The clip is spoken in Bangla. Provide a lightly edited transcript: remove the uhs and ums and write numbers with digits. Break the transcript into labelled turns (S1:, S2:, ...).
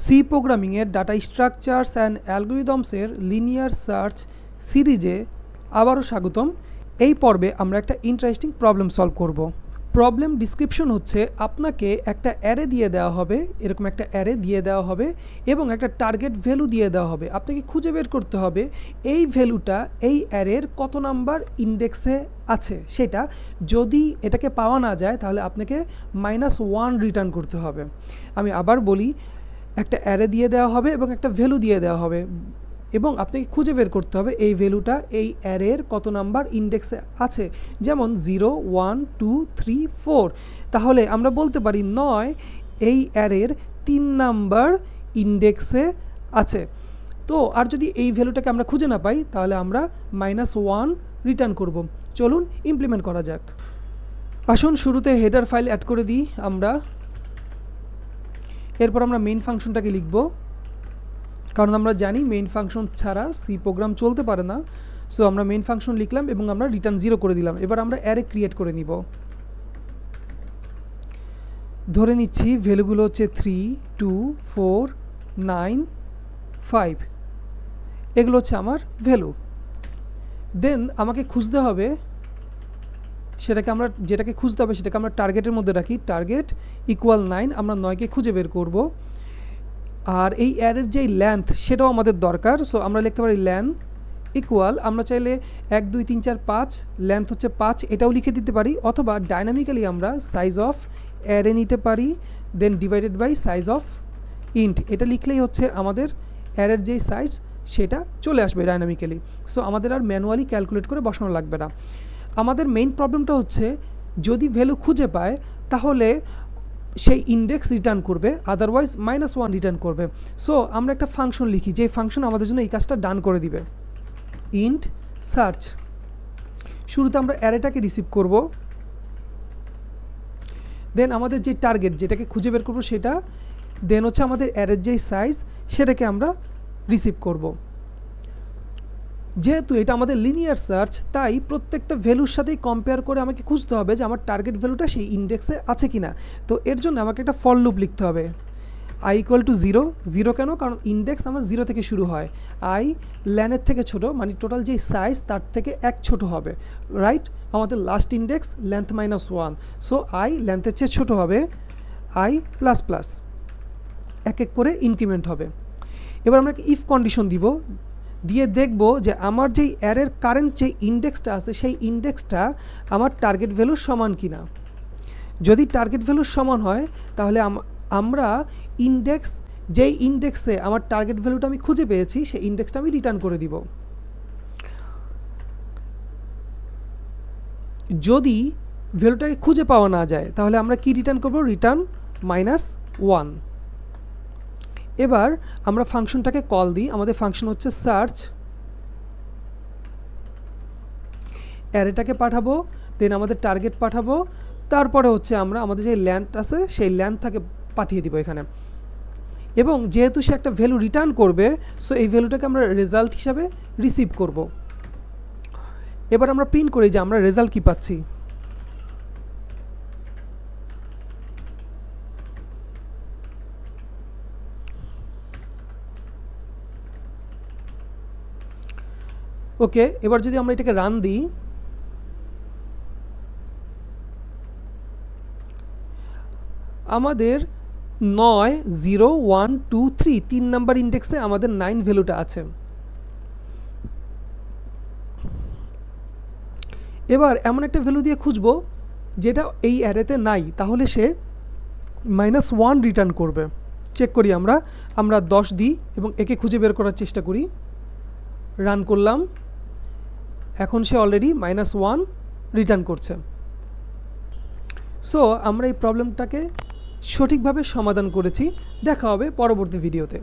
S1: সি প্রোগ্রামিংয়ের ডাটা স্ট্রাকচারস অ্যান্ড অ্যালগরিদমসের লিনিয়ার সার্চ সিরিজে আবারও স্বাগতম। এই পর্বে আমরা একটা ইন্টারেস্টিং প্রবলেম সলভ করব। প্রবলেম ডিসক্রিপশন হচ্ছে আপনাকে একটা অ্যারে দিয়ে দেওয়া হবে, এরকম একটা অ্যারে দিয়ে দেওয়া হবে এবং একটা টার্গেট ভ্যালু দিয়ে দেওয়া হবে। আপনাকে খুঁজে বের করতে হবে এই ভ্যালুটা এই অ্যারের কত নাম্বার ইন্ডেক্সে আছে সেটা। যদি এটাকে পাওয়া না যায় তাহলে আপনাকে -1 রিটার্ন করতে হবে। আমি আবার বলি, একটা অ্যারে দিয়ে দেওয়া হবে এবং একটা ভ্যালু দিয়ে দেওয়া হবে এবং আপনাকে খুঁজে বের করতে হবে এই ভ্যালুটা এই অ্যারের কত নাম্বার ইন্ডেক্সে আছে। যেমন 0, 1, 2, 3, 4। তাহলে আমরা বলতে পারি 9 এই অ্যারের 3 নাম্বার ইন্ডেক্সে আছে। তো আর যদি এই ভ্যালুটাকে আমরা খুঁজে না পাই তাহলে আমরা -1 রিটার্ন করব। চলুন ইমপ্লিমেন্ট করা যাক। আসুন শুরুতে হেডার ফাইল অ্যাড করে দিই আমরা। এরপর আমরা মেইন ফাংশনটাকে লিখব, কারণ আমরা জানি মেইন ফাংশন ছাড়া সি প্রোগ্রাম চলতে পারে না। সো আমরা মেইন ফাংশন লিখলাম এবং আমরা রিটার্ন 0 করে দিলাম। এবার আমরা অ্যারে ক্রিয়েট করে নিব। ধরে নিচ্ছি ভ্যালুগুলো হচ্ছে 3, 2, 4, 9, 5। এগুলো হচ্ছে আমার ভ্যালু। দেন আমাকে খুঁজতে হবে যেটাকে খুঁজতে হবে সেটাকে আমরা টার্গেটের মধ্যে রাখি। টার্গেট ইকুয়াল 9, আমরা 9কে খুঁজে বের করব। আর এই অ্যারের যেই লেন্থ সেটাও আমাদের দরকার। সো আমরা লিখতে পারি লেন ইকুয়াল, আমরা চাইলে 1, 2, 3, 4, 5, লেন্থ হচ্ছে 5, এটাও লিখে দিতে পারি। অথবা ডাইনামিক্যালি আমরা সাইজ অফ অ্যারে নিতে পারি, then divided by size of int. এটা লিখলেই হচ্ছে আমাদের অ্যারের যেই সাইজ সেটা চলে আসবে ডাইনামিক্যালি। সো আমাদের আর ম্যানুয়ালি ক্যালকুলেট করে বসানো লাগবে না। আমাদের মেইন প্রবলেমটা হচ্ছে যদি ভ্যালু খুঁজে পায় তাহলে সেই ইন্ডেক্স রিটার্ন করবে, আদারওয়াইজ -1 রিটার্ন করবে। সো আমরা একটা ফাংশন লিখি যে ফাংশন আমাদের জন্য এই কাজটা ডান করে দিবে। Int search. শুরুতে আমরা অ্যারেটাকে রিসিভ করব, দেন আমাদের যে টার্গেট যেটাকে খুঁজে বের করব সেটা, দেন হচ্ছে আমাদের অ্যারের যেই সাইজ সেটাকে আমরা রিসিভ করব। যেহেতু এটা আমাদের লিনিয়ার সার্চ, তাই প্রত্যেকটা ভ্যালুর সাথেই কম্পেয়ার করে আমাকে খুঁজতে হবে যে আমার টার্গেট ভ্যালুটা সেই ইন্ডেক্সে আছে কিনা। তো এর জন্য আমাকে একটা ফর লুপ লিখতে হবে। i = 0। 0 কেন? কারণ ইন্ডেক্স আমার 0 থেকে শুরু হয়। i ল্যানের থেকে ছোট, মানে টোটাল যেই সাইজ তার থেকে 1 ছোট হবে, রাইট? আমাদের last index length -1, so i লেন্থের চেয়ে ছোট হবে, i++। এক এক করে ইনক্রিমেন্ট হবে। এবার আমরা ইফ কন্ডিশন দিব, দিয়ে দেখব যে আমার যেই অ্যারের কারেন্ট যেই ইন্ডেক্সটা আছে সেই ইন্ডেক্সটা আমার টার্গেট ভ্যালুর সমান কিনা। যদি টার্গেট ভ্যালুর সমান হয় তাহলে আমরা যেই ইন্ডেক্সে আমার টার্গেট ভ্যালুটা আমি খুঁজে পেয়েছি সেই ইন্ডেক্সটা আমি রিটার্ন করে দিব। যদি ভ্যালুটাকে খুঁজে পাওয়া না যায় তাহলে আমরা কি রিটার্ন করব? রিটার্ন -1। এবার আমরা ফাংশনটাকে কল দিই। আমাদের ফাংশন হচ্ছে সার্চ। অ্যারেটাকে পাঠাবো, দেন আমাদের টার্গেট পাঠাবো, তারপরে হচ্ছে আমরা আমাদের যে লেন্থ আছে সেই লেন্থটাকে পাঠিয়ে দিব এখানে। এবং যেহেতু সে একটা ভ্যালু রিটার্ন করবে, সো এই ভ্যালুটাকে আমরা রেজাল্ট হিসাবে রিসিভ করব। এবার আমরা প্রিন্ট করি যে আমরা রেজাল্ট কি পাচ্ছি। ওকে, এবার যদি আমরা এটাকে রান দিই, আমাদের 9, 0, 1, 2, 3 3 নাম্বার ইন্ডেক্সে আমাদের 9 ভ্যালুটা আছে। এবার এমন একটা ভ্যালু দিয়ে খুঁজবো যেটা এই অ্যারেতে নাই, তাহলে সে -1 রিটার্ন করবে। চেক করি আমরা 10 দিই এবং একে খুঁজে বের করার চেষ্টা করি। রান করলাম, এখন সে অলরেডি -1 রিটার্ন করছে। সো আমরা এই প্রবলেমটাকে সঠিকভাবে সমাধান করেছি। দেখা হবে পরবর্তী ভিডিওতে।